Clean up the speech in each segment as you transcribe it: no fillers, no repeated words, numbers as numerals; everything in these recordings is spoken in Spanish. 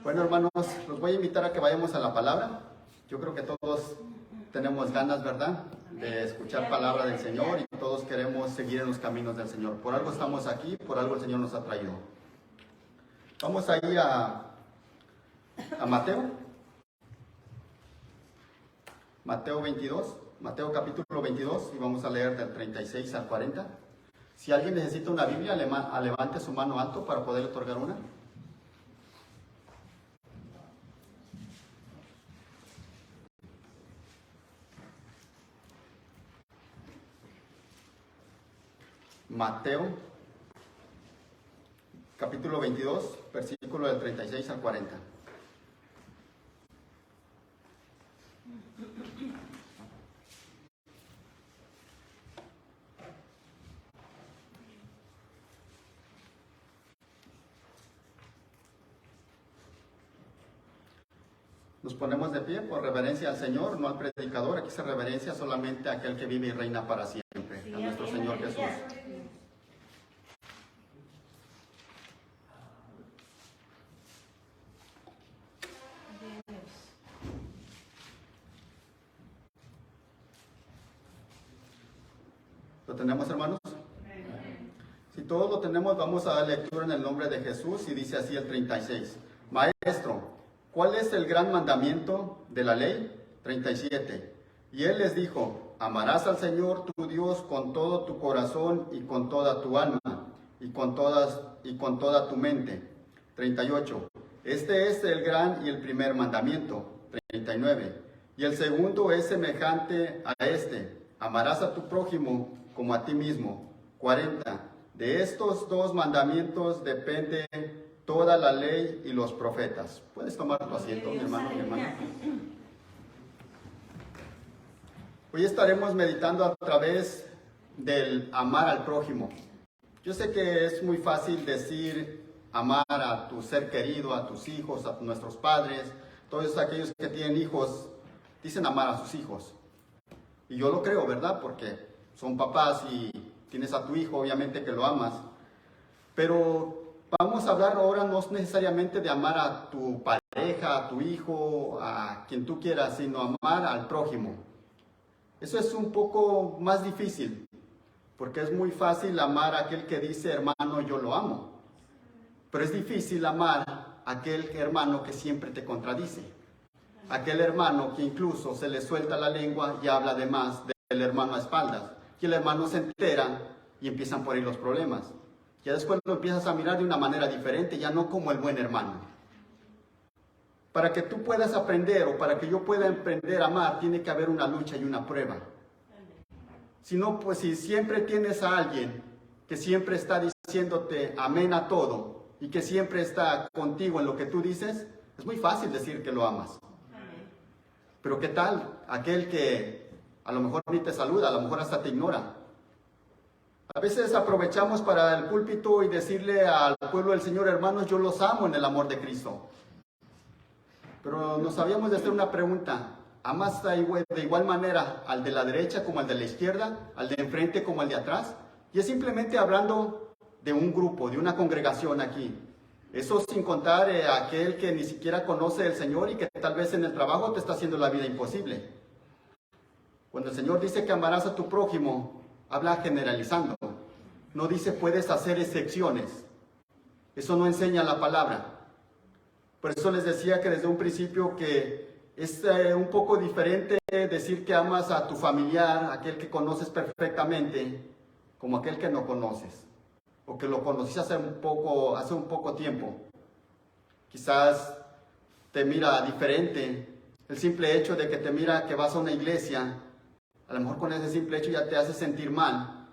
Bueno, hermanos, los voy a invitar a que vayamos a la palabra. Yo creo que todos tenemos ganas, ¿verdad?, de escuchar palabra del Señor, y todos queremos seguir en los caminos del Señor. Por algo estamos aquí, por algo el Señor nos ha traído. Vamos a ir a Mateo. Mateo 22, Mateo capítulo 22, y vamos a leer del 36 al 40. Si alguien necesita una Biblia, levante su mano alto para poder otorgar una. Mateo, capítulo 22, versículo del 36 al 40. Nos ponemos de pie por reverencia al Señor, no al predicador. Aquí se reverencia solamente a aquel que vive y reina para siempre, a nuestro Señor Jesús. ¿Lo tenemos, hermanos? Si todos lo tenemos, vamos a dar lectura en el nombre de Jesús, y dice así el 36. Maestro, ¿cuál es el gran mandamiento de la ley? 37. Y él les dijo: amarás al Señor tu Dios con todo tu corazón y con toda tu alma y con toda tu mente. 38. Este es el gran y el primer mandamiento. 39. Y el segundo es semejante a este: amarás a tu prójimo como a ti mismo. 40. De estos dos mandamientos depende toda la ley y los profetas. ¿Puedes tomar tu asiento, mi hermano, mi hermana? Hoy estaremos meditando a través del amar al prójimo. Yo sé que es muy fácil decir amar a tu ser querido, a tus hijos, a nuestros padres. Todos aquellos que tienen hijos dicen amar a sus hijos. Y yo lo creo, ¿verdad? Porque son papás y tienes a tu hijo, obviamente que lo amas. Pero vamos a hablar ahora no necesariamente de amar a tu pareja, a tu hijo, a quien tú quieras, sino amar al prójimo. Eso es un poco más difícil, porque es muy fácil amar a aquel que dice: hermano, yo lo amo. Pero es difícil amar a aquel hermano que siempre te contradice. Aquel hermano que incluso se le suelta la lengua y habla de más del hermano a espaldas. Y el hermano se entera y empiezan por ahí los problemas. Ya después lo empiezas a mirar de una manera diferente, ya no como el buen hermano. Para que tú puedas aprender, o para que yo pueda aprender a amar, tiene que haber una lucha y una prueba. Si no, pues si siempre tienes a alguien que siempre está diciéndote amén a todo y que siempre está contigo en lo que tú dices, es muy fácil decir que lo amas. Pero ¿qué tal aquel que a lo mejor ni te saluda, a lo mejor hasta te ignora? A veces aprovechamos para el púlpito y decirle al pueblo del Señor: hermanos, yo los amo en el amor de Cristo. Pero nos habíamos de hacer una pregunta: ¿amas de igual manera al de la derecha como al de la izquierda, al de enfrente como al de atrás? Y es simplemente hablando de un grupo, de una congregación aquí. Eso sin contar a aquel que ni siquiera conoce al Señor y que tal vez en el trabajo te está haciendo la vida imposible. Cuando el Señor dice que amarás a tu prójimo, habla generalizando. No dice puedes hacer excepciones. Eso no enseña la palabra. Por eso les decía que desde un principio que es un poco diferente decir que amas a tu familiar, aquel que conoces perfectamente, como aquel que no conoces, o que lo conociste hace un poco tiempo. Quizás te mira diferente. El simple hecho de que te mira que vas a una iglesia, a lo mejor con ese simple hecho ya te hace sentir mal,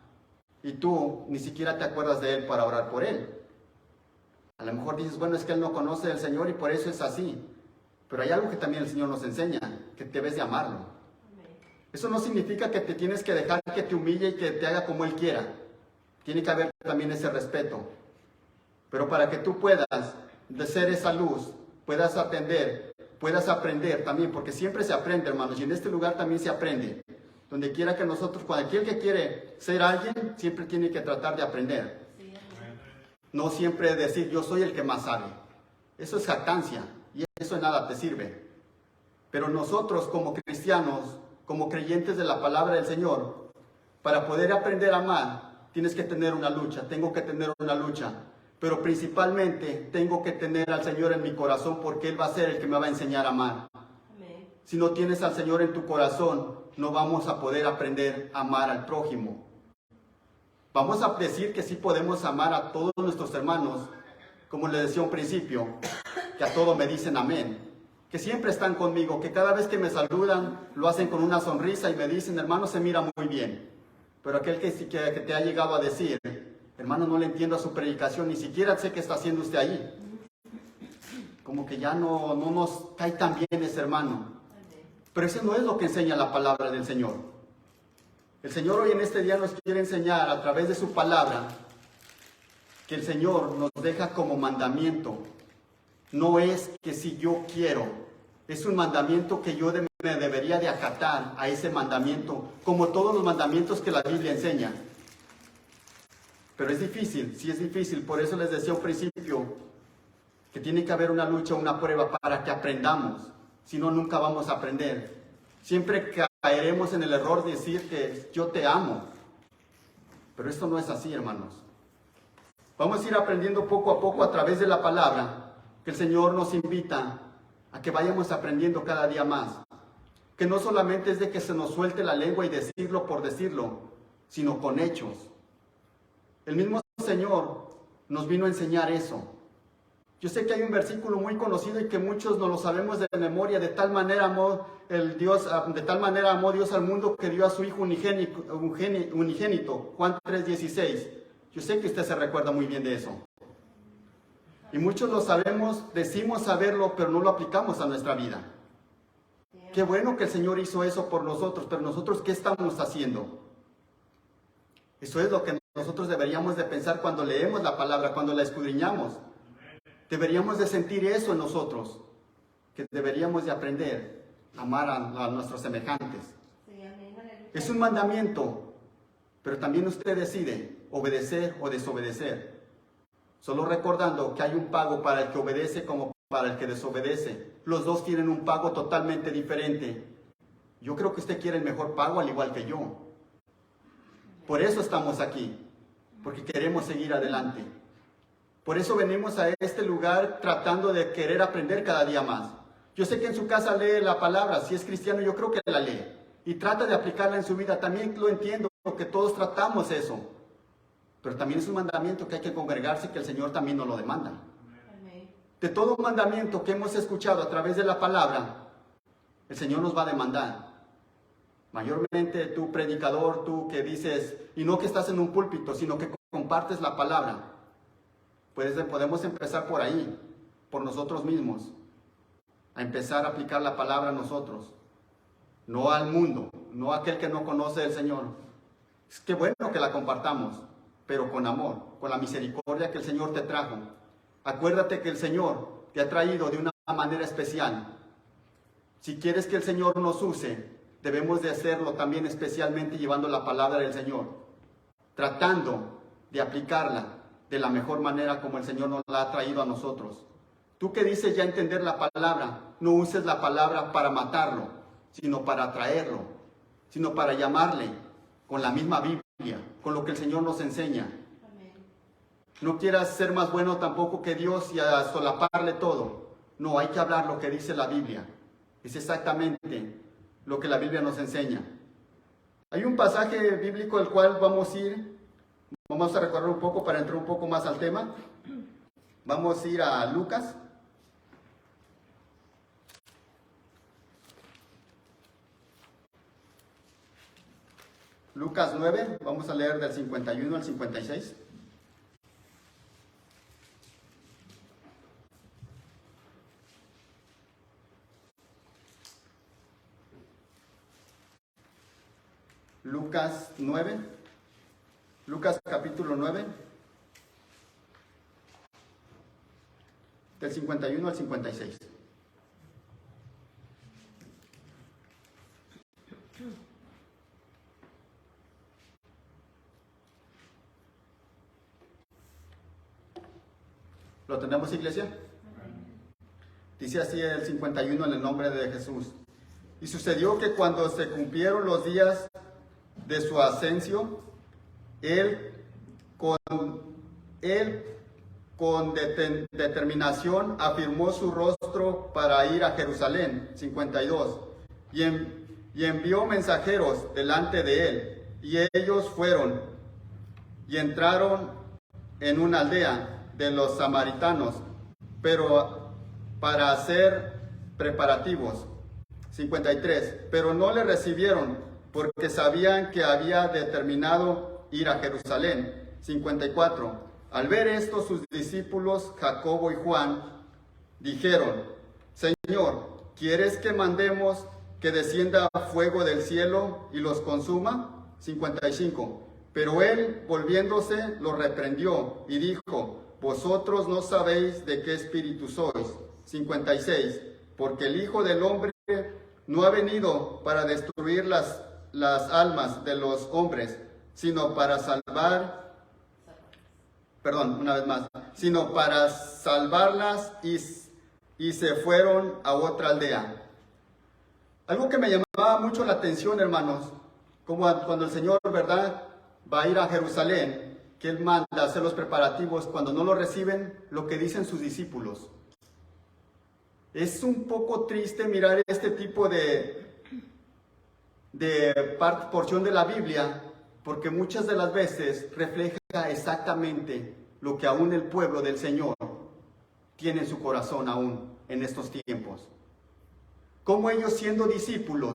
y tú ni siquiera te acuerdas de él para orar por él. A lo mejor dices: bueno, es que él no conoce al Señor y por eso es así. Pero hay algo que también el Señor nos enseña, que debes de amarlo. Eso no significa que te tienes que dejar que te humille y que te haga como él quiera. Tiene que haber también ese respeto. Pero para que tú puedas de ser esa luz, puedas atender, puedas aprender también, porque siempre se aprende, hermanos, y en este lugar también se aprende. Donde quiera que nosotros, cualquier que quiere ser alguien, siempre tiene que tratar de aprender. No siempre decir: yo soy el que más sabe. Eso es jactancia. y eso en nada te sirve. Pero nosotros como cristianos, como creyentes de la palabra del Señor, para poder aprender a amar, tienes que tener una lucha, tengo que tener una lucha. Pero principalmente tengo que tener al Señor en mi corazón porque Él va a ser el que me va a enseñar a amar. Amén. Si no tienes al Señor en tu corazón, no vamos a poder aprender a amar al prójimo. Vamos a decir que sí podemos amar a todos nuestros hermanos, como les decía un principio, que a todo me dicen amén. Que siempre están conmigo, que cada vez que me saludan lo hacen con una sonrisa y me dicen, hermano, se mira muy bien. Pero aquel que te ha llegado a decir, hermano, no le entiendo a su predicación, ni siquiera sé qué está haciendo usted ahí. Como que ya no nos cae tan bien ese hermano. Pero eso no es lo que enseña la palabra del Señor. El Señor hoy en este día nos quiere enseñar a través de su palabra que el Señor nos deja como mandamiento. No es que si yo quiero, es un mandamiento que yo me debería de acatar a ese mandamiento, como todos los mandamientos que la Biblia enseña. Pero es difícil, sí es difícil, por eso les decía al principio que tiene que haber una lucha, una prueba para que aprendamos, si no nunca vamos a aprender. Siempre caeremos en el error de decir que yo te amo, pero esto no es así, hermanos. Vamos a ir aprendiendo poco a poco a través de la palabra, que el Señor nos invita a que vayamos aprendiendo cada día más. Que no solamente es de que se nos suelte la lengua y decirlo por decirlo, sino con hechos. El mismo Señor nos vino a enseñar eso. Yo sé que hay un versículo muy conocido y que muchos no lo sabemos de memoria. De tal manera amó Dios al mundo que dio a su Hijo unigénito. Juan 3:16. Yo sé que usted se recuerda muy bien de eso. Y muchos lo sabemos, decimos saberlo, pero no lo aplicamos a nuestra vida. Qué bueno que el Señor hizo eso por nosotros, pero nosotros, ¿qué estamos haciendo? Eso es lo que nosotros deberíamos de pensar cuando leemos la palabra, cuando la escudriñamos. Deberíamos de sentir eso en nosotros, que deberíamos de aprender a amar a nuestros semejantes. Es un mandamiento, pero también usted decide obedecer o desobedecer. Solo recordando que hay un pago para el que obedece como para el que desobedece. Los dos tienen un pago totalmente diferente. Yo creo que usted quiere el mejor pago al igual que yo. Por eso estamos aquí, porque queremos seguir adelante. Por eso venimos a este lugar tratando de querer aprender cada día más. Yo sé que en su casa lee la palabra, si es cristiano yo creo que la lee. Y trata de aplicarla en su vida, también lo entiendo, que todos tratamos eso. Pero también es un mandamiento que hay que congregarse, que el Señor también nos lo demanda. De todo mandamiento que hemos escuchado a través de la palabra, el Señor nos va a demandar. Mayormente tú, predicador, tú que dices, y no que estás en un púlpito, sino que compartes la palabra. Pues podemos empezar por ahí, por nosotros mismos, a empezar a aplicar la palabra a nosotros. No al mundo, no a aquel que no conoce al Señor. Es que bueno que la compartamos, pero con amor, con la misericordia que el Señor te trajo. Acuérdate que el Señor te ha traído de una manera especial. Si quieres que el Señor nos use, debemos de hacerlo también especialmente llevando la palabra del Señor, tratando de aplicarla de la mejor manera como el Señor nos la ha traído a nosotros. Tú que dices ya entender la palabra, no uses la palabra para matarlo, sino para atraerlo, sino para llamarle con la misma Biblia, con lo que el Señor nos enseña. Amén. No quieras ser más bueno tampoco que Dios y a solaparle todo. No, hay que hablar lo que dice la Biblia. Es exactamente lo que la Biblia nos enseña. Hay un pasaje bíblico al cual vamos a recorrer un poco para entrar un poco más al tema. Vamos a ir a Lucas. Lucas 9, vamos a leer del 51 al 56. Lucas 9, Lucas capítulo 9, del 51 al 56. ¿Lo tenemos, iglesia? Dice así el 51 en el nombre de Jesús. Y sucedió que cuando se cumplieron los días de su ascensión, él con determinación afirmó su rostro para ir a Jerusalén, 52, y envió mensajeros delante de él, y ellos fueron y entraron en una aldea de los samaritanos, pero para hacer preparativos, 53, pero no le recibieron porque sabían que había determinado ir a Jerusalén, 54. Al ver esto, sus discípulos Jacobo y Juan dijeron: Señor, ¿quieres que mandemos que descienda fuego del cielo y los consuma? 55. Pero él, volviéndose, los reprendió y dijo: Vosotros no sabéis de qué espíritu sois. 56. Porque el Hijo del Hombre no ha venido para destruir las almas de los hombres, sino para sino para salvarlas, y se fueron a otra aldea. Algo que me llamaba mucho la atención, hermanos, como cuando el Señor, ¿verdad?, va a ir a Jerusalén, que Él manda a hacer los preparativos, cuando no lo reciben, lo que dicen sus discípulos. Es un poco triste mirar este tipo de porción de la Biblia, porque muchas de las veces refleja exactamente lo que aún el pueblo del Señor tiene en su corazón aún en estos tiempos. Como ellos, siendo discípulos,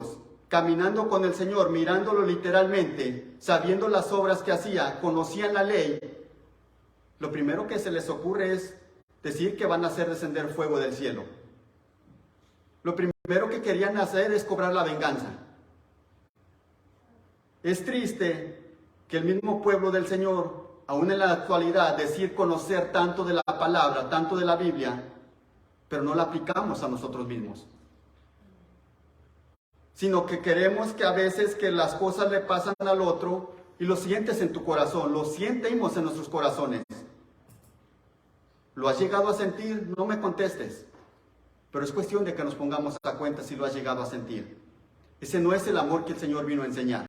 caminando con el Señor, mirándolo literalmente, sabiendo las obras que hacía, conocían la ley, lo primero que se les ocurre es decir que van a hacer descender fuego del cielo. Lo primero que querían hacer es cobrar la venganza. Es triste que el mismo pueblo del Señor, aún en la actualidad, decir conocer tanto de la palabra, tanto de la Biblia, pero no la aplicamos a nosotros mismos. Sino que queremos que a veces que las cosas le pasan al otro y lo sientes en tu corazón, lo sentimos en nuestros corazones. ¿Lo has llegado a sentir? No me contestes. Pero es cuestión de que nos pongamos a cuenta si lo has llegado a sentir. Ese no es el amor que el Señor vino a enseñar.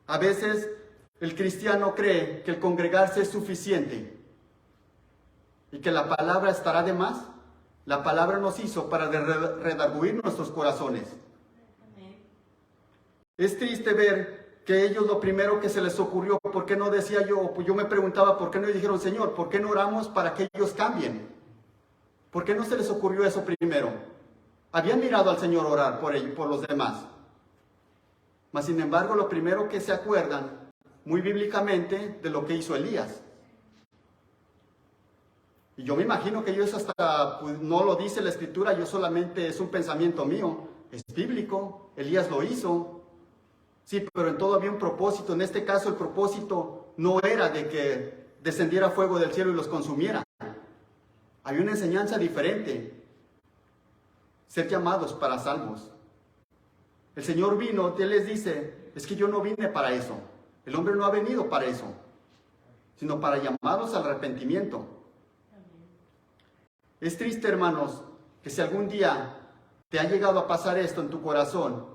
A veces el cristiano cree que el congregarse es suficiente y que la palabra estará de más. La palabra nos hizo para redarguir nuestros corazones. Es triste ver que ellos lo primero que se les ocurrió, ¿por qué no decía yo? Pues yo me preguntaba, ¿por qué no dijeron: Señor, ¿por qué no oramos para que ellos cambien? ¿Por qué no se les ocurrió eso primero? Habían mirado al Señor orar por ellos, por los demás. Mas sin embargo, lo primero que se acuerdan, muy bíblicamente, de lo que hizo Elías. Y yo me imagino que ellos hasta, pues, no lo dice la Escritura, yo solamente es un pensamiento mío, es bíblico, Elías lo hizo. Sí, pero en todo había un propósito. En este caso el propósito no era de que descendiera fuego del cielo y los consumiera. Había una enseñanza diferente. Ser llamados para salvos. El Señor vino, Él les dice: es que yo no vine para eso. El hombre no ha venido para eso, sino para llamarlos al arrepentimiento. Es triste, hermanos, que si algún día te ha llegado a pasar esto en tu corazón,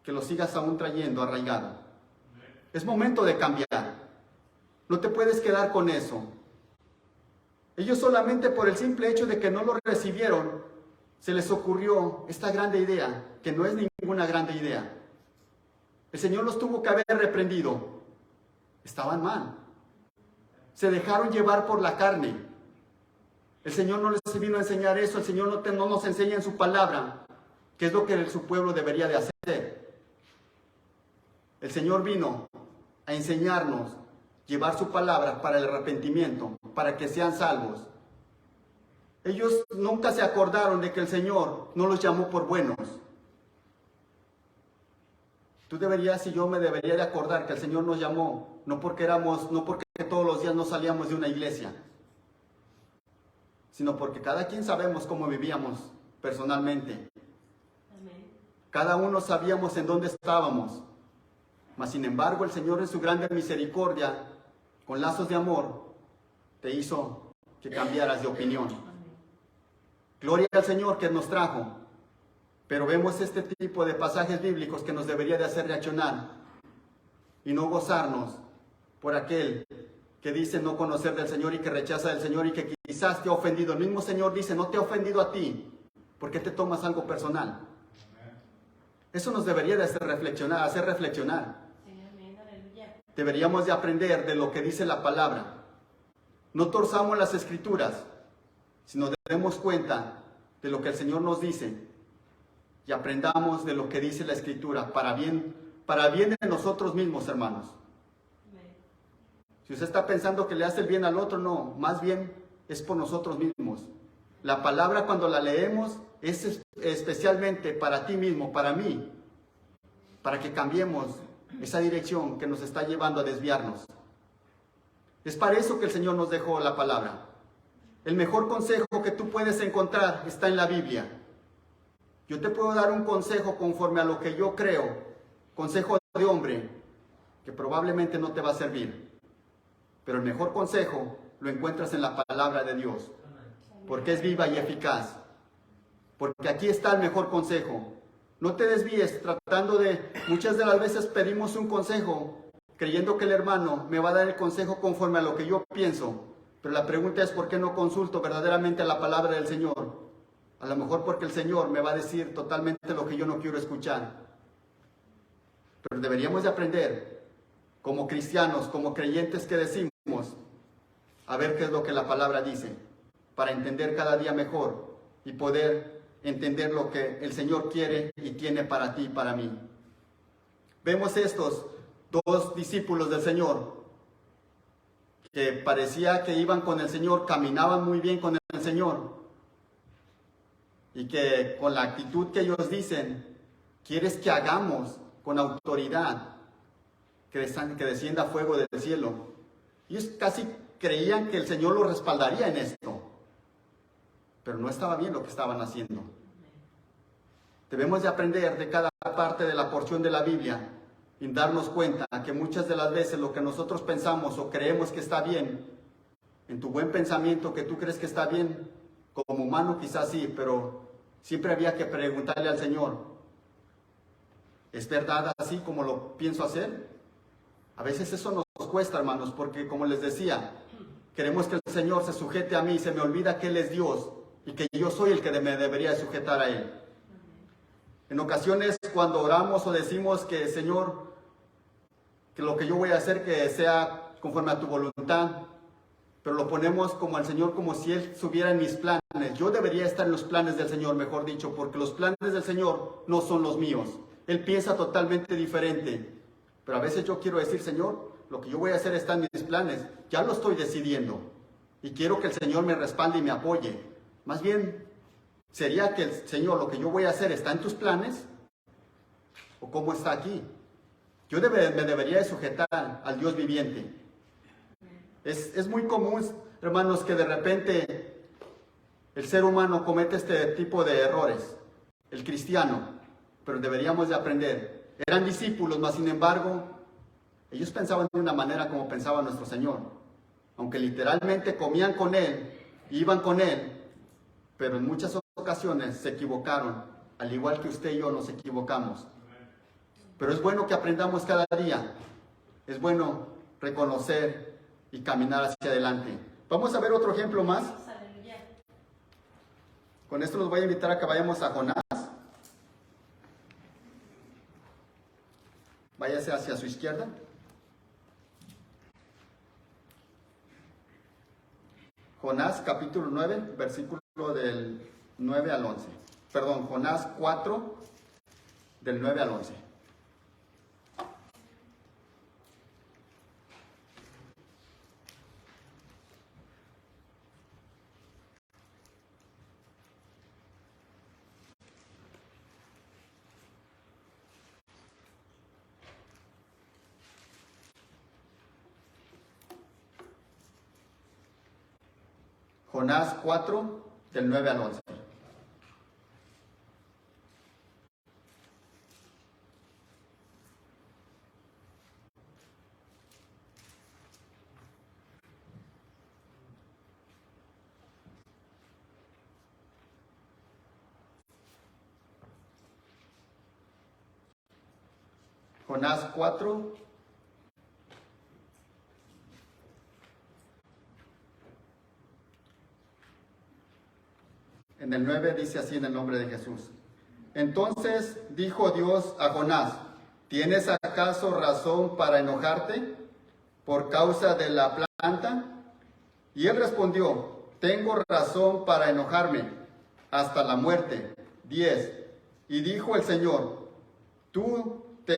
que lo sigas aún trayendo arraigado. Es momento de cambiar. No te puedes quedar con eso. Ellos solamente por el simple hecho de que no lo recibieron, se les ocurrió esta grande idea, que no es ninguna grande idea. El Señor los tuvo que haber reprendido. Estaban mal. Se dejaron llevar por la carne. El Señor no les vino a enseñar eso. El Señor no nos enseña en su palabra qué es lo que su pueblo debería de hacer. El Señor vino a enseñarnos, llevar su palabra para el arrepentimiento, para que sean salvos. Ellos nunca se acordaron de que el Señor no los llamó por buenos. Tú deberías y yo me debería de acordar que el Señor nos llamó, no porque todos los días nos salíamos de una iglesia, sino porque cada quien sabemos cómo vivíamos personalmente. Amén. Cada uno sabíamos en dónde estábamos. Mas sin embargo, el Señor en su grande misericordia, con lazos de amor, te hizo que cambiaras de opinión. Gloria al Señor que nos trajo. Pero vemos este tipo de pasajes bíblicos que nos debería de hacer reaccionar y no gozarnos por aquel que dice no conocer del Señor y que rechaza del Señor y que quizás te ha ofendido. El mismo Señor dice, no te ha ofendido a ti, ¿por qué te tomas algo personal? Eso nos debería de hacer reflexionar. Deberíamos de aprender de lo que dice la palabra. No torzamos las Escrituras, sino demos cuenta de lo que el Señor nos dice y aprendamos de lo que dice la Escritura para bien de nosotros mismos, hermanos. Si usted está pensando que le hace el bien al otro, no, más bien es por nosotros mismos. La palabra cuando la leemos es especialmente para ti mismo, para mí, para que cambiemos esa dirección que nos está llevando a desviarnos. Es para eso que el Señor nos dejó la palabra. El mejor consejo que tú puedes encontrar está en la Biblia. Yo te puedo dar un consejo conforme a lo que yo creo, consejo de hombre, que probablemente no te va a servir. Pero el mejor consejo lo encuentras en la palabra de Dios, porque es viva y eficaz. Porque aquí está el mejor consejo. No te desvíes muchas de las veces pedimos un consejo, creyendo que el hermano me va a dar el consejo conforme a lo que yo pienso. Pero la pregunta es, ¿por qué no consulto verdaderamente la palabra del Señor? A lo mejor porque el Señor me va a decir totalmente lo que yo no quiero escuchar. Pero deberíamos de aprender, como cristianos, como creyentes que decimos, a ver qué es lo que la palabra dice, para entender cada día mejor y poder entender lo que el Señor quiere y tiene para ti y para mí. Vemos estos dos discípulos del Señor, que parecía que iban con el Señor, caminaban muy bien con el Señor, y que con la actitud que ellos dicen, ¿quieres que hagamos con autoridad que descienda fuego del cielo? Ellos casi creían que el Señor lo respaldaría en esto, pero no estaba bien lo que estaban haciendo. Debemos de aprender de cada parte de la porción de la Biblia y darnos cuenta que muchas de las veces lo que nosotros pensamos o creemos que está bien, en tu buen pensamiento que tú crees que está bien, como humano quizás sí, pero siempre había que preguntarle al Señor, ¿es verdad así como lo pienso hacer? A veces eso nos cuesta, hermanos, porque como les decía, queremos que el Señor se sujete a mí y se me olvida que Él es Dios y que yo soy el que me debería de sujetar a Él. En ocasiones cuando oramos o decimos que Señor, que lo que yo voy a hacer que sea conforme a tu voluntad, pero lo ponemos como al Señor como si Él estuviera en mis planes. Yo debería estar en los planes del Señor, mejor dicho, porque los planes del Señor no son los míos. Él piensa totalmente diferente. Pero a veces yo quiero decir, Señor, lo que yo voy a hacer está en mis planes. Ya lo estoy decidiendo. Y quiero que el Señor me respalde y me apoye. Más bien, ¿sería que el Señor, lo que yo voy a hacer está en tus planes? ¿O cómo está aquí? Yo me debería de sujetar al Dios viviente. Es muy común, hermanos, que de repente el ser humano comete este tipo de errores, el cristiano, pero deberíamos de aprender. Eran discípulos, mas sin embargo, ellos pensaban de una manera como pensaba nuestro Señor, aunque literalmente comían con Él, iban con Él, pero en muchas ocasiones se equivocaron, al igual que usted y yo nos equivocamos. Pero es bueno que aprendamos cada día, es bueno reconocer y caminar hacia adelante. Vamos a ver otro ejemplo más. Con esto los voy a invitar a que vayamos a Jonás. Váyase hacia su izquierda. Jonás capítulo 9, versículo del 9 al 11. Perdón, Jonás 4, del 9 al 11. Jonás 4, del 9 al 11. Jonás 4. En el 9 dice así en el nombre de Jesús. Entonces dijo Dios a Jonás, ¿tienes acaso razón para enojarte por causa de la planta? Y él respondió, tengo razón para enojarme hasta la muerte. 10. Y dijo el Señor, tú te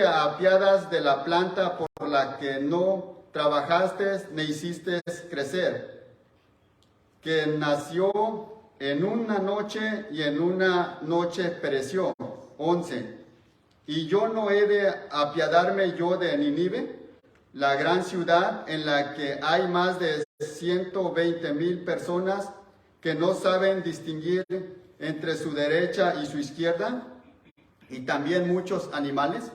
apiadas de la planta por la que no trabajaste ni hiciste crecer, que nació en una noche y en una noche pereció. 11. ¿Y yo no he de apiadarme yo de Nínive, la gran ciudad en la que hay más de 120,000 personas que no saben distinguir entre su derecha y su izquierda, y también muchos animales?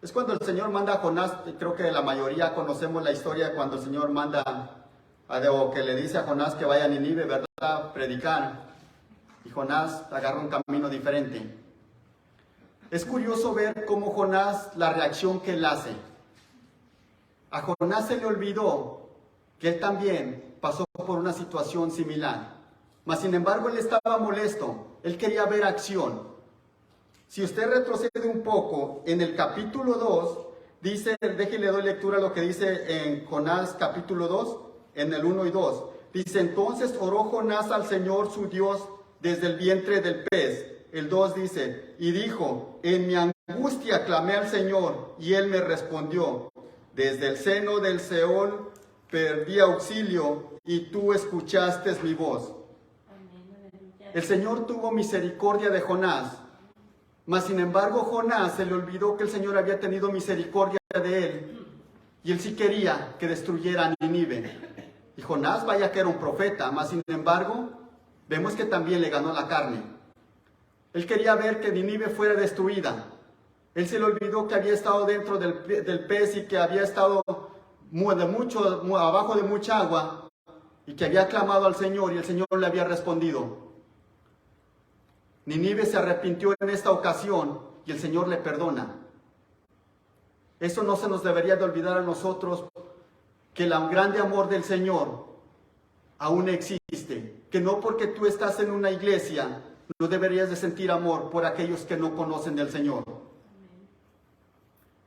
Es cuando el Señor manda a Jonás. Creo que la mayoría conocemos la historia de cuando el Señor manda o que le dice a Jonás que vaya a Nínive, ¿verdad?, a predicar, y Jonás agarra un camino diferente. Es curioso ver cómo Jonás, la reacción que él hace. A Jonás se le olvidó que él también pasó por una situación similar. Mas sin embargo él estaba molesto, él quería ver acción. Si usted retrocede un poco, en el capítulo 2, dice, déjele doy lectura a lo que dice en Jonás capítulo 2, en el 1 y 2. Dice, entonces oró Jonás al Señor su Dios desde el vientre del pez. El 2 dice, y dijo, en mi angustia clamé al Señor, y él me respondió. Desde el seno del Seol pedí auxilio, y tú escuchaste mi voz. El Señor tuvo misericordia de Jonás, mas sin embargo Jonás se le olvidó que el Señor había tenido misericordia de él, y él sí quería que destruyera a Nínive. Y Jonás, vaya que era un profeta, mas sin embargo vemos que también le ganó la carne. Él quería ver que Nínive fuera destruida. Él se le olvidó que había estado dentro del pez y que había estado abajo de mucha agua, y que había clamado al Señor y el Señor le había respondido. Nínive se arrepintió en esta ocasión y el Señor le perdona. Eso no se nos debería de olvidar a nosotros, que el grande amor del Señor aún existe, que no porque tú estás en una iglesia no deberías de sentir amor por aquellos que no conocen del Señor.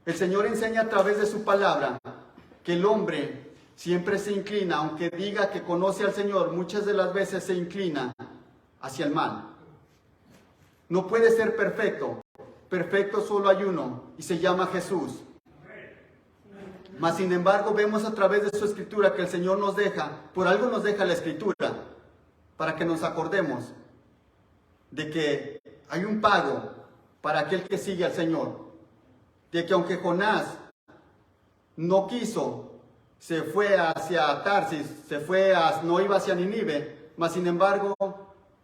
El Señor enseña a través de su palabra que el hombre siempre se inclina, aunque diga que conoce al Señor, muchas de las veces se inclina hacia el mal. No puede ser perfecto, perfecto solo hay uno y se llama Jesús. Mas sin embargo vemos a través de su escritura que el Señor nos deja, por algo nos deja la escritura, para que nos acordemos de que hay un pago para aquel que sigue al Señor. De que aunque Jonás no quiso, se fue hacia Tarsis, no iba hacia Nínive, mas sin embargo,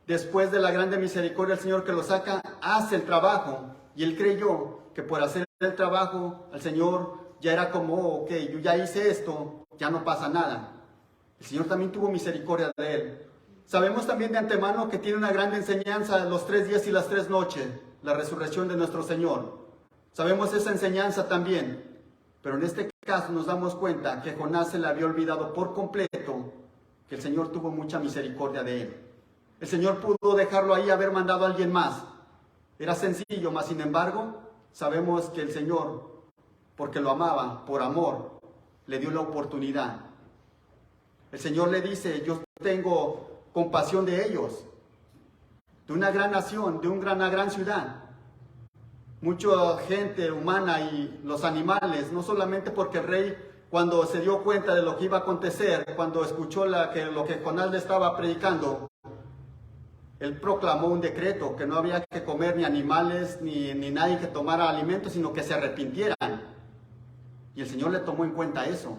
después de la grande misericordia del Señor que lo saca, hace el trabajo, y él creyó que por hacer el trabajo al Señor ya era como, ok, yo ya hice esto, ya no pasa nada. El Señor también tuvo misericordia de él. Sabemos también de antemano que tiene una gran enseñanza, los 3 días y las 3 noches, la resurrección de nuestro Señor. Sabemos esa enseñanza también, pero en este caso nos damos cuenta que Jonás se le había olvidado por completo que el Señor tuvo mucha misericordia de él. El Señor pudo dejarlo ahí, haber mandado a alguien más. Era sencillo, mas sin embargo, sabemos que el Señor, porque lo amaba, por amor, le dio la oportunidad. El Señor le dice, yo tengo compasión de ellos, de una gran nación, de una gran ciudad. Mucha gente humana y los animales, no solamente porque el rey, cuando se dio cuenta de lo que iba a acontecer, cuando escuchó lo que Jonás le estaba predicando, él proclamó un decreto que no había que comer ni animales ni nadie que tomara alimentos, sino que se arrepintieran. Y el Señor le tomó en cuenta eso.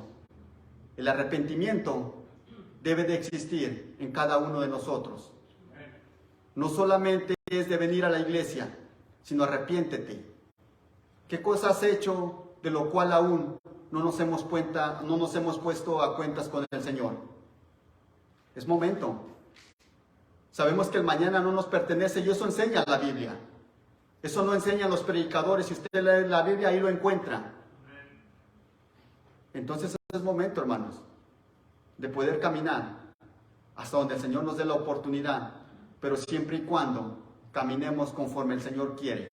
El arrepentimiento debe de existir en cada uno de nosotros. No solamente es de venir a la iglesia, sino arrepiéntete. ¿Qué cosa has hecho de lo cual aún no nos hemos puesto a cuentas con el Señor? Es momento. Sabemos que el mañana no nos pertenece y eso enseña la Biblia. Eso no enseñan los predicadores. Si usted lee la Biblia, ahí lo encuentra. Entonces es momento, hermanos, de poder caminar hasta donde el Señor nos dé la oportunidad, pero siempre y cuando caminemos conforme el Señor quiere,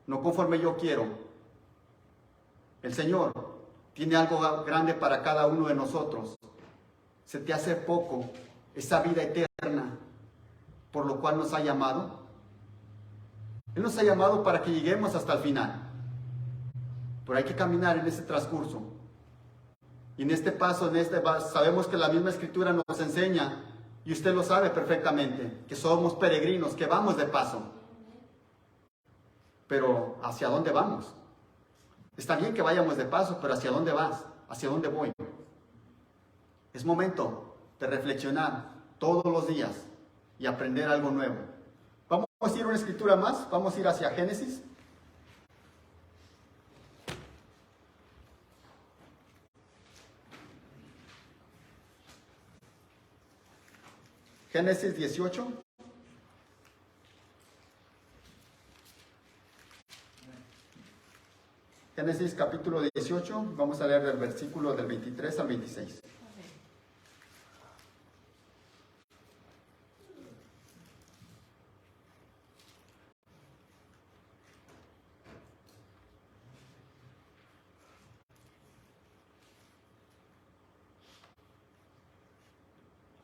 no conforme yo quiero. El Señor tiene algo grande para cada uno de nosotros. Se te hace poco esa vida eterna por lo cual nos ha llamado. Él nos ha llamado para que lleguemos hasta el final, pero hay que caminar en ese transcurso. Y en este paso, sabemos que la misma Escritura nos enseña, y usted lo sabe perfectamente, que somos peregrinos, que vamos de paso. Pero ¿hacia dónde vamos? Está bien que vayamos de paso, pero ¿hacia dónde vas? ¿Hacia dónde voy? Es momento de reflexionar todos los días y aprender algo nuevo. Vamos a ir a una escritura más, vamos a ir hacia Génesis. Génesis 18. Génesis capítulo 18, vamos a leer del versículo del 23 al 26.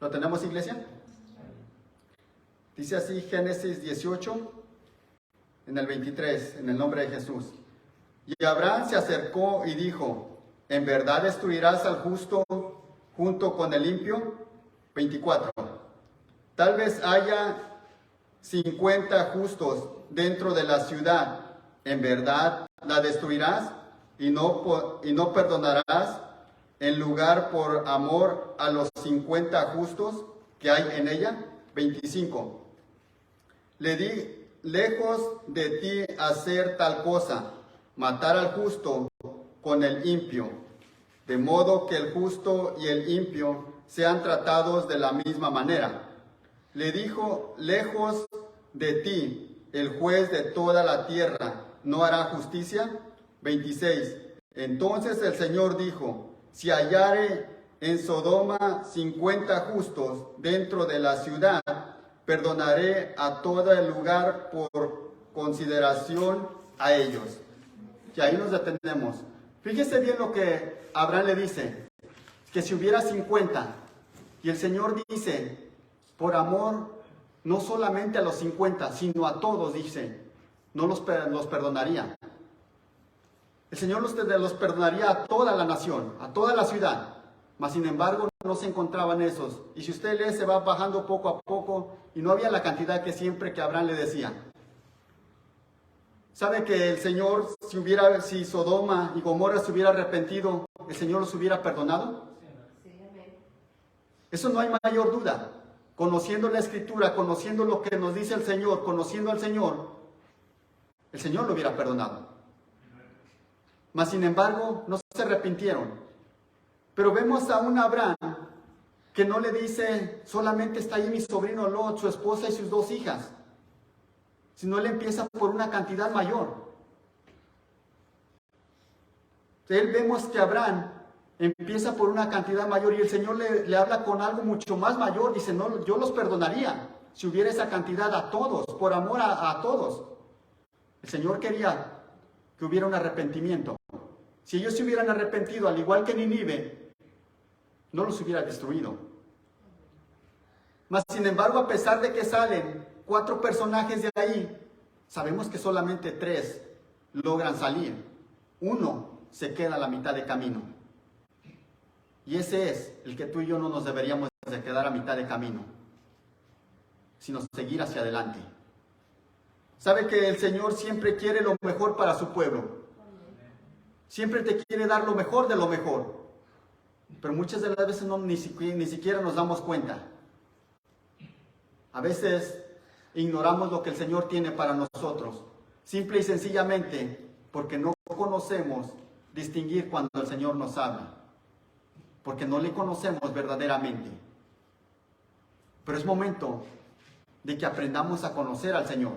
¿Lo tenemos, iglesia? Dice así Génesis 18, en el 23, en el nombre de Jesús. Y Abraham se acercó y dijo, ¿en verdad destruirás al justo junto con el limpio? 24. Tal vez haya 50 justos dentro de la ciudad. ¿En verdad la destruirás y no perdonarás en lugar por amor a los 50 justos que hay en ella? 25. Le di lejos de ti hacer tal cosa, matar al justo con el impio, de modo que el justo y el impio sean tratados de la misma manera. Le dijo, lejos de ti, el juez de toda la tierra, ¿no hará justicia? 26. Entonces el Señor dijo, si hallare en Sodoma 50 justos dentro de la ciudad, perdonaré a todo el lugar por consideración a ellos. Y ahí nos detenemos. Fíjese bien lo que Abraham le dice, que si hubiera 50, y el Señor dice, por amor, no solamente a los 50, sino a todos, dice, no los perdonaría. El Señor los perdonaría a toda la nación, a toda la ciudad, mas sin embargo no se encontraban esos. Y si usted lee, se va bajando poco a poco, y no había la cantidad que siempre que Abraham le decía. ¿Sabe que el Señor, si Sodoma y Gomorra se hubiera arrepentido, el Señor los hubiera perdonado? Eso no hay mayor duda. Conociendo la Escritura, conociendo lo que nos dice el Señor, conociendo al Señor, el Señor lo hubiera perdonado. Mas sin embargo, no se arrepintieron. Pero vemos a un Abraham que no le dice, solamente está ahí mi sobrino Lot, su esposa y sus 2 hijas. Sino él empieza por una cantidad mayor. Entonces, vemos que Abraham empieza por una cantidad mayor y el Señor le habla con algo mucho más mayor. Dice, no, yo los perdonaría si hubiera esa cantidad a todos, por amor a todos. El Señor quería que hubiera un arrepentimiento. Si ellos se hubieran arrepentido, al igual que Nínive, no los hubiera destruido. Mas sin embargo, a pesar de que salen 4 personajes de ahí, sabemos que solamente 3 logran salir. 1 se queda a la mitad de camino. Y ese es el que tú y yo no nos deberíamos de quedar a mitad de camino, sino seguir hacia adelante. Sabe que el Señor siempre quiere lo mejor para su pueblo. Siempre te quiere dar lo mejor de lo mejor. Pero muchas de las veces ni siquiera nos damos cuenta. A veces ignoramos lo que el Señor tiene para nosotros, simple y sencillamente porque no conocemos distinguir cuando el Señor nos habla, porque no le conocemos verdaderamente. Pero es momento de que aprendamos a conocer al Señor.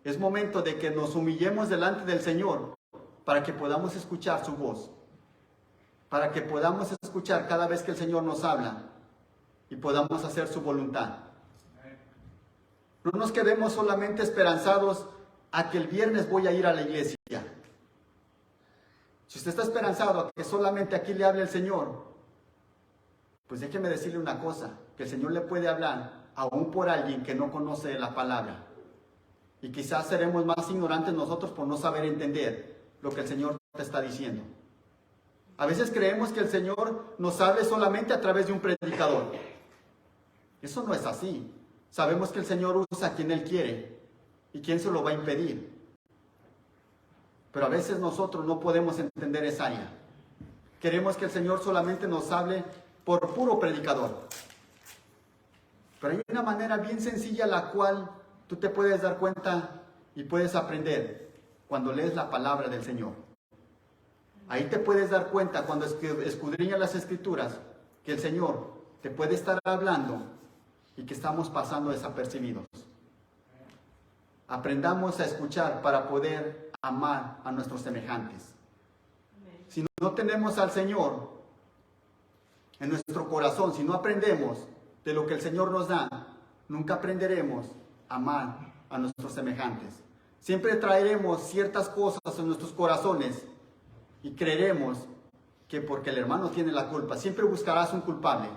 Es momento de que nos humillemos delante del Señor para que podamos escuchar su voz, para que podamos escuchar cada vez que el Señor nos habla y podamos hacer su voluntad. No nos quedemos solamente esperanzados a que el viernes voy a ir a la iglesia. Si usted está esperanzado a que solamente aquí le hable el Señor, pues déjeme decirle una cosa, que el Señor le puede hablar aún por alguien que no conoce la palabra. Y quizás seremos más ignorantes nosotros por no saber entender lo que el Señor te está diciendo. A veces creemos que el Señor nos hable solamente a través de un predicador. Eso no es así. Sabemos que el Señor usa a quien Él quiere y quién se lo va a impedir. Pero a veces nosotros no podemos entender esa área. Queremos que el Señor solamente nos hable por puro predicador. Pero hay una manera bien sencilla la cual tú te puedes dar cuenta y puedes aprender cuando lees la palabra del Señor. Ahí te puedes dar cuenta cuando escudriñas las Escrituras que el Señor te puede estar hablando y que estamos pasando desapercibidos. Aprendamos a escuchar para poder amar a nuestros semejantes. Si no tenemos al Señor en nuestro corazón, si no aprendemos de lo que el Señor nos da, nunca aprenderemos a amar a nuestros semejantes. Siempre traeremos ciertas cosas en nuestros corazones y creeremos que porque el hermano tiene la culpa, siempre buscarás un culpable.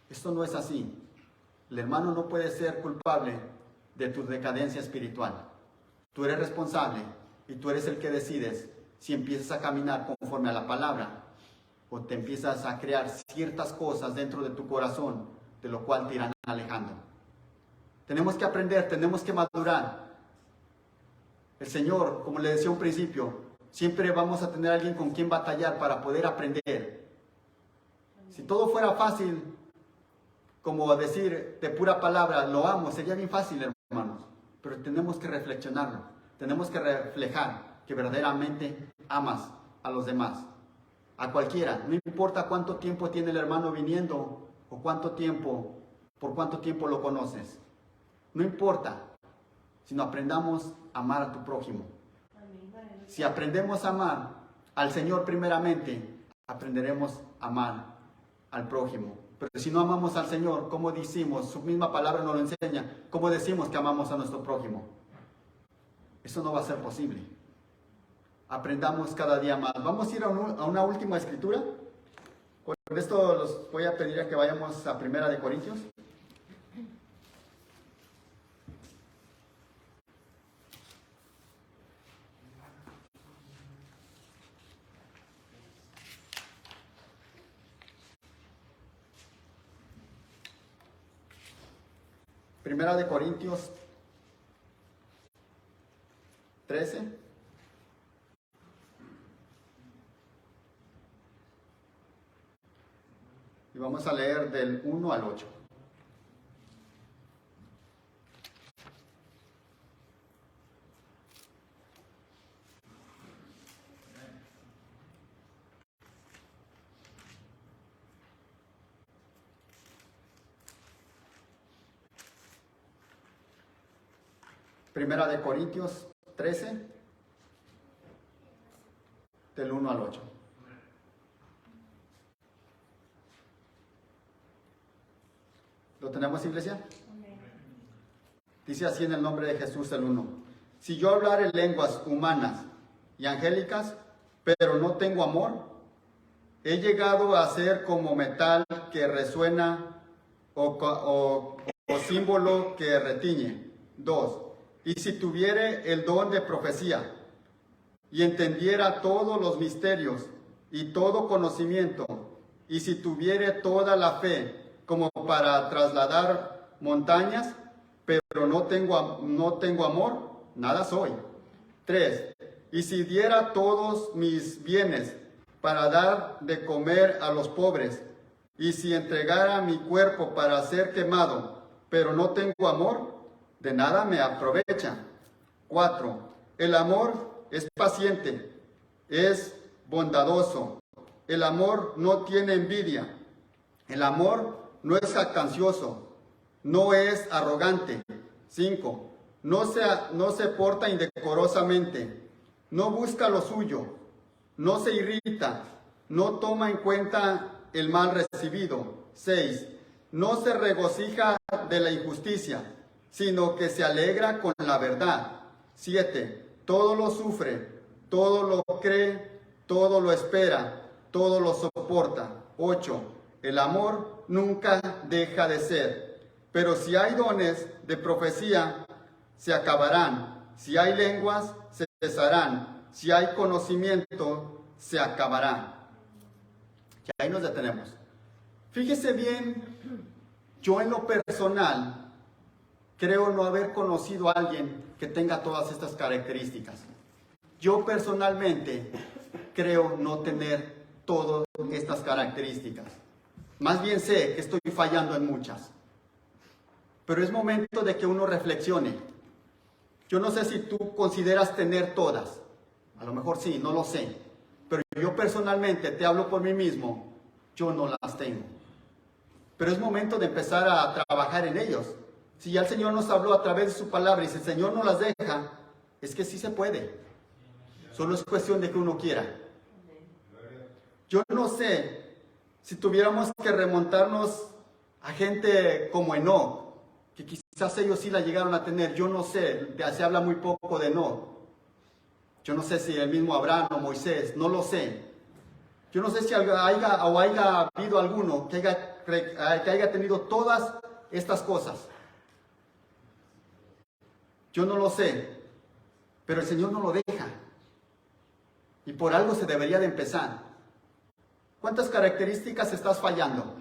Esto no es así. El hermano no puede ser culpable de tu decadencia espiritual. Tú eres responsable y tú eres el que decides si empiezas a caminar conforme a la palabra o te empiezas a crear ciertas cosas dentro de tu corazón, de lo cual te irán alejando. Tenemos que aprender, tenemos que madurar. El Señor, como le decía a un principio, siempre vamos a tener a alguien con quien batallar para poder aprender. Si todo fuera fácil, como decir de pura palabra, lo amo, sería bien fácil, hermanos. Pero tenemos que reflexionarlo, tenemos que reflejar que verdaderamente amas a los demás, a cualquiera. No importa cuánto tiempo tiene el hermano viniendo o por cuánto tiempo lo conoces. No importa, sino aprendamos a amar a tu prójimo. Si aprendemos a amar al Señor primeramente, aprenderemos a amar al prójimo. Pero si no amamos al Señor, ¿cómo decimos? Su misma palabra nos lo enseña. ¿Cómo decimos que amamos a nuestro prójimo? Eso no va a ser posible. Aprendamos cada día más. Vamos a ir a una última escritura. Con esto los voy a pedir a que vayamos a 1 de Corintios. Primera de Corintios 13. Y vamos a leer del 1 al 8. Primera de Corintios 13, del 1 al 8. ¿Lo tenemos, iglesia? Dice así en el nombre de Jesús el 1. Si yo hablare lenguas humanas y angélicas, pero no tengo amor, he llegado a ser como metal que resuena o símbolo que retiñe. 2. Y si tuviere el don de profecía y entendiera todos los misterios y todo conocimiento, y si tuviere toda la fe como para trasladar montañas, pero no tengo amor, nada soy. 3. Y si diera todos mis bienes para dar de comer a los pobres, y si entregara mi cuerpo para ser quemado, pero no tengo amor, de nada me aprovecha. 4. El amor es paciente, es bondadoso. El amor no tiene envidia. El amor no es jactancioso, no es arrogante. 5. no se porta indecorosamente, no busca lo suyo, no se irrita, no toma en cuenta el mal recibido. 6. No se regocija de la injusticia, sino que se alegra con la verdad. 7. Todo lo sufre, todo lo cree, todo lo espera, todo lo soporta. 8. El amor nunca deja de ser. Pero si hay dones de profecía, se acabarán. Si hay lenguas, se cesarán. Si hay conocimiento, se acabará. Y ahí nos detenemos. Fíjese bien, yo en lo personal creo no haber conocido a alguien que tenga todas estas características. Yo personalmente creo no tener todas estas características. Más bien sé que estoy fallando en muchas. Pero es momento de que uno reflexione. Yo no sé si tú consideras tener todas. A lo mejor sí, no lo sé. Pero yo personalmente te hablo por mí mismo. Yo no las tengo. Pero es momento de empezar a trabajar en ellos. Si ya el Señor nos habló a través de su palabra y si el Señor no las deja, es que sí se puede. Solo es cuestión de que uno quiera. Yo no sé si tuviéramos que remontarnos a gente como Enoc, que quizás ellos sí la llegaron a tener. Yo no sé, se habla muy poco de Enoc. Yo no sé si el mismo Abraham o Moisés, no lo sé. Yo no sé si haya habido alguno que haya tenido todas estas cosas. Yo no lo sé, pero el Señor no lo deja. Y por algo se debería de empezar. ¿Cuántas características estás fallando?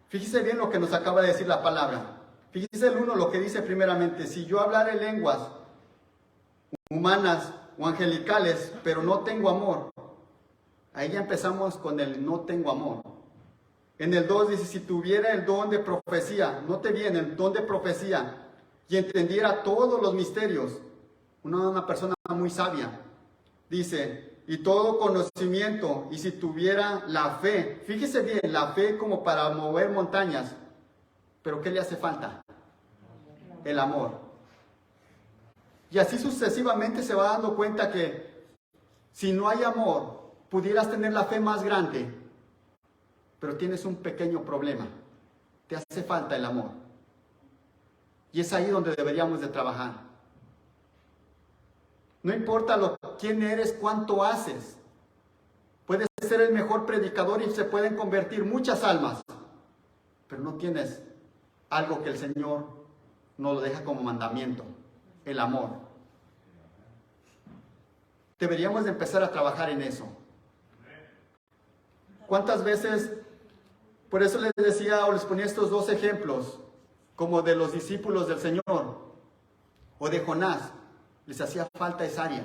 Fíjese bien lo que nos acaba de decir la palabra. Fíjese el 1 lo que dice primeramente. Si yo hablare lenguas humanas o angelicales, pero no tengo amor. Ahí ya empezamos con el no tengo amor. En el 2 dice, si tuviera el don de profecía, note bien, el don de profecía, y entendiera todos los misterios, una persona muy sabia, dice, y todo conocimiento, y si tuviera la fe, fíjese bien, la fe como para mover montañas, pero ¿qué le hace falta? El amor. Y así sucesivamente se va dando cuenta que si no hay amor, pudieras tener la fe más grande, pero tienes un pequeño problema. Te hace falta el amor. Y es ahí donde deberíamos de trabajar. No importa quién eres, cuánto haces. Puedes ser el mejor predicador y se pueden convertir muchas almas, pero no tienes algo que el Señor nos lo deja como mandamiento, el amor. Deberíamos de empezar a trabajar en eso. ¿Cuántas veces? Por eso les decía o les ponía estos 2 ejemplos, como de los discípulos del Señor o de Jonás, les hacía falta esa área.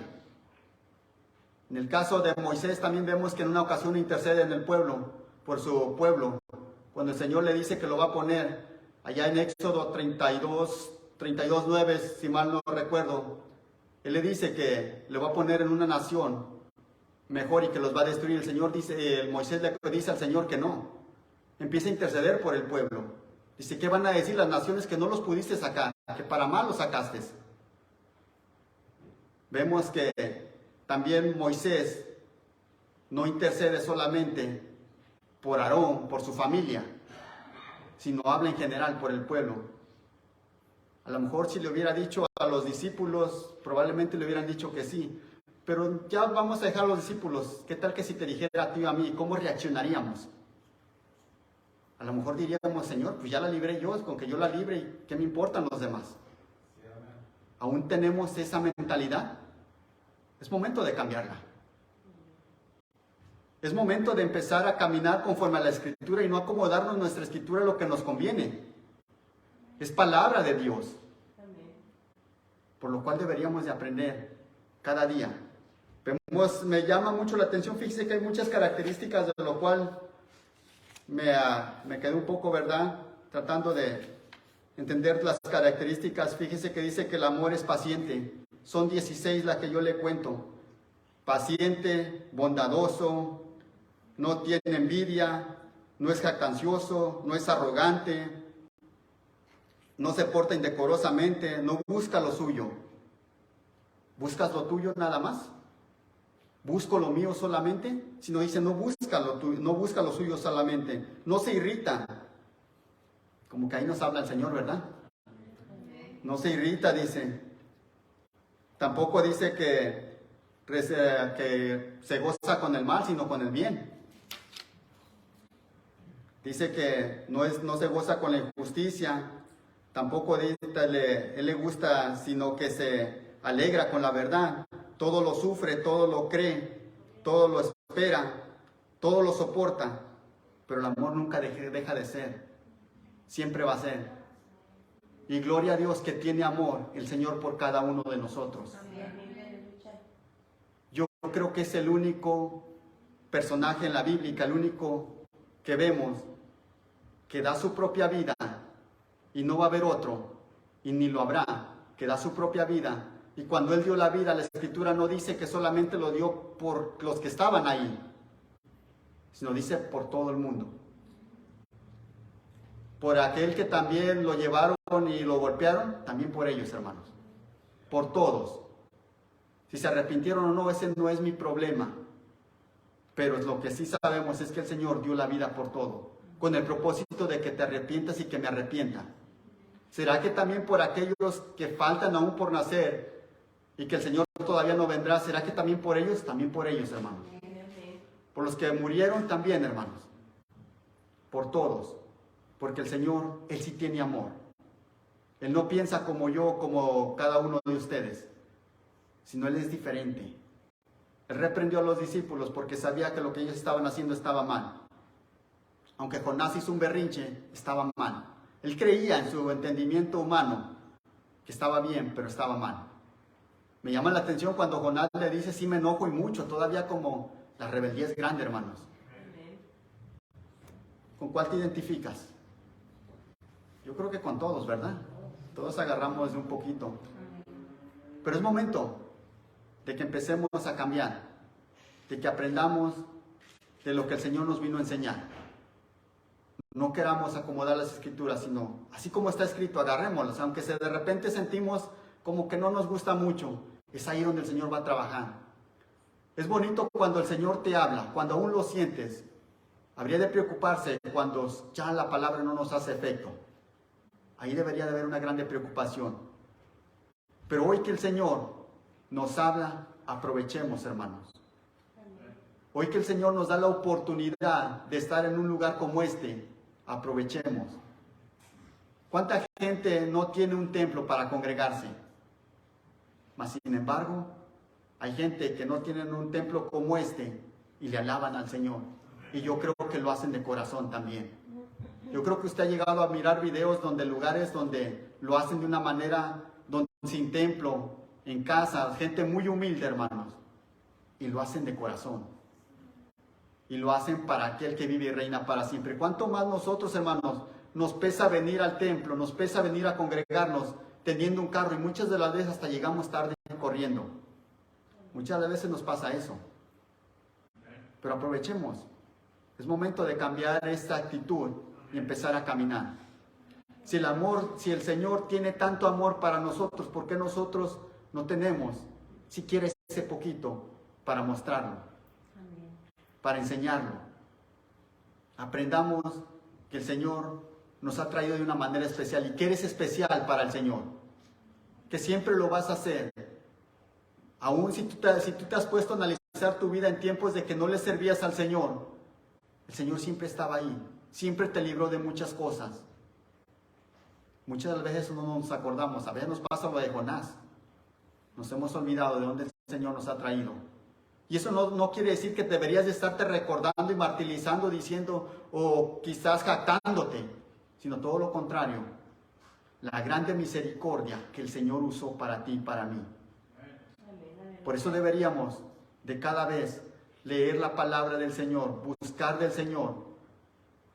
En el caso de Moisés también vemos que en una ocasión intercede en el pueblo, por su pueblo, cuando el Señor le dice que lo va a poner allá en Éxodo 32:9, si mal no recuerdo. Él le dice que le va a poner en una nación mejor y que los va a destruir. El Señor dice, Moisés le dice al Señor que no. Empieza a interceder por el pueblo. Dice, ¿qué van a decir las naciones que no los pudiste sacar? Que para mal los sacaste. Vemos que también Moisés no intercede solamente por Aarón, por su familia, sino habla en general por el pueblo. A lo mejor si le hubiera dicho a los discípulos, probablemente le hubieran dicho que sí. Pero ya vamos a dejar a los discípulos. ¿Qué tal que si te dijera a ti o a mí, cómo reaccionaríamos? A lo mejor diríamos, Señor, pues ya la libré yo, con que yo la libre, ¿y qué me importan los demás? ¿Aún tenemos esa mentalidad? Es momento de cambiarla. Es momento de empezar a caminar conforme a la Escritura y no acomodarnos nuestra Escritura a lo que nos conviene. Es palabra de Dios. Por lo cual deberíamos de aprender cada día. Me llama mucho la atención, fíjese que hay muchas características de lo cual me quedé un poco, ¿verdad? Tratando de entender las características. Fíjese que dice que el amor es paciente. Son 16 las que yo le cuento. Paciente, bondadoso, no tiene envidia, no es jactancioso, no es arrogante. no se porta indecorosamente, no busca lo suyo. ¿Buscas lo tuyo nada más? ¿Busco lo mío solamente? Si no dice, no busca lo tuyo, no busca lo suyo solamente. No se irrita. Como que ahí nos habla el Señor, ¿verdad? No se irrita, dice. Tampoco dice que se goza con el mal, sino con el bien. Dice que no se goza con la injusticia. Tampoco dice él le gusta, sino que se alegra con la verdad. Todo lo sufre, todo lo cree, todo lo espera, todo lo soporta. Pero el amor nunca deja de ser. Siempre va a ser. Y gloria a Dios que tiene amor el Señor por cada uno de nosotros. Yo creo que es el único personaje en la Biblia, el único que vemos que da su propia vida y no va a haber otro y ni lo habrá, que da su propia vida. Y cuando Él dio la vida, la Escritura no dice que solamente lo dio por los que estaban ahí, sino dice por todo el mundo. Por aquel que también lo llevaron y lo golpearon, también por ellos, hermanos. Por todos. Si se arrepintieron o no, ese no es mi problema. Pero lo que sí sabemos es que el Señor dio la vida por todo, con el propósito de que te arrepientas y que me arrepienta. ¿Será que también por aquellos que faltan aún por nacer y que el Señor todavía no vendrá, será que también por ellos? También por ellos, hermanos. Por los que murieron también, hermanos. Por todos. Porque el Señor, Él sí tiene amor. Él no piensa como yo, como cada uno de ustedes, sino Él es diferente. Él reprendió a los discípulos porque sabía que lo que ellos estaban haciendo estaba mal. Aunque Jonás hizo un berrinche, estaba mal. Él creía en su entendimiento humano que estaba bien, pero estaba mal. Me llama la atención cuando Jonás le dice, sí me enojo y mucho, todavía como la rebeldía es grande, hermanos. ¿Con cuál te identificas? Yo creo que con todos, ¿verdad? Todos agarramos de un poquito. Pero es momento de que empecemos a cambiar, de que aprendamos de lo que el Señor nos vino a enseñar. No queramos acomodar las Escrituras, sino así como está escrito, agarrémoslas, aunque de repente sentimos como que no nos gusta mucho, es ahí donde el Señor va a trabajar. Es bonito cuando el Señor te habla, cuando aún lo sientes. Habría de preocuparse cuando ya la palabra no nos hace efecto. Ahí debería de haber una grande preocupación. Pero hoy que el Señor nos habla, aprovechemos, hermanos. Hoy que el Señor nos da la oportunidad de estar en un lugar como este, aprovechemos. ¿Cuánta gente no tiene un templo para congregarse? Mas sin embargo, hay gente que no tienen un templo como este y le alaban al Señor. Y yo creo que lo hacen de corazón también. Yo creo que usted ha llegado a mirar videos donde lugares donde lo hacen de una manera sin templo, en casa, gente muy humilde, hermanos. Y lo hacen de corazón. Y lo hacen para aquel que vive y reina para siempre. ¿Cuánto más nosotros, hermanos, nos pesa venir al templo, nos pesa venir a congregarnos teniendo un carro? Y muchas de las veces hasta llegamos tarde corriendo. Muchas de las veces nos pasa eso. Pero aprovechemos. Es momento de cambiar esta actitud y empezar a caminar. Si el Señor tiene tanto amor para nosotros, ¿por qué nosotros no tenemos siquiera ese poquito para mostrarlo? Amén. Para enseñarlo? Aprendamos que el Señor nos ha traído de una manera especial y que eres especial para el Señor. Que siempre lo vas a hacer. Aún si tú te has puesto a analizar tu vida en tiempos de que no le servías al Señor, el Señor siempre estaba ahí. Siempre te libró de muchas cosas. Muchas de las veces no nos acordamos. A veces nos pasa lo de Jonás. Nos hemos olvidado de dónde el Señor nos ha traído. Y eso no quiere decir que deberías de estarte recordando y martirizando, diciendo, o quizás jactándote, sino todo lo contrario. La grande misericordia que el Señor usó para ti y para mí. Por eso deberíamos de cada vez leer la palabra del Señor, buscar del Señor,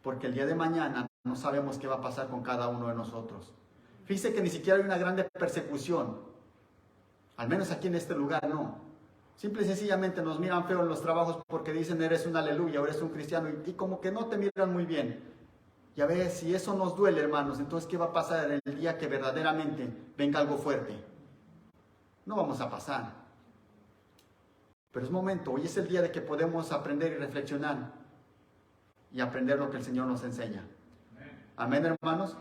porque el día de mañana no sabemos qué va a pasar con cada uno de nosotros. Fíjese que ni siquiera hay una grande persecución, al menos aquí en este lugar no. Simple y sencillamente nos miran feo en los trabajos porque dicen eres un aleluya o eres un cristiano y como que no te miran muy bien. Ya ves, si eso nos duele, hermanos, entonces ¿qué va a pasar el día que verdaderamente venga algo fuerte? No vamos a pasar. Pero es momento, hoy es el día de que podemos aprender y reflexionar y aprender lo que el Señor nos enseña. Amén, hermanos.